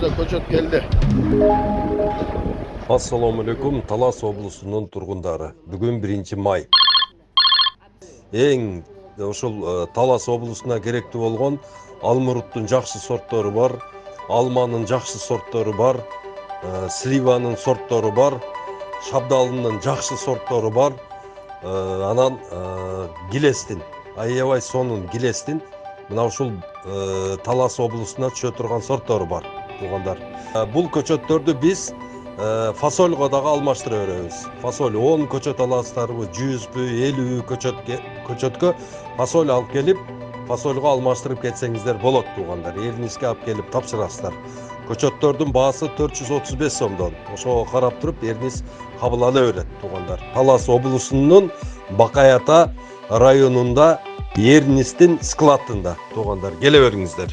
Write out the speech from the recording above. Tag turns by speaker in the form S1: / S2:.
S1: Arkadaşlar koçot geldi.
S2: Assalamu alaikum, Talas облусунун тургундары. Бүгүн 1-май. Эң ошол Талас облусуна керектүү болгон алмуруттун жакшы сорттору бар, алманын жакшы сорттору бар, сливанын сорттору бар, шабдалынын жакшы сорттору бар. Анан гилестин, аябай сонун гилестин мына ушул Талас облусуна түшө турган сорттору бар, туугандар. Бул көчөттөрдү биз фасольго дагы алмаштыра беребиз. Фасоль 10 көчөт аласыздарбы, 100бү, 50 көчөткө фасоль алып келип, фасольго алмаштырып кетсеңиздер болот, туугандар. Эриңизге алып келип тапшырасыздар. Көчөттөрдүн баасы 435 сомдон. Ошого карап туруп эриңиз кабыл ала берет, туугандар. Талас облусунун Бакаята районунда Эрнистин складында, туугандар. Келе бериңиздер.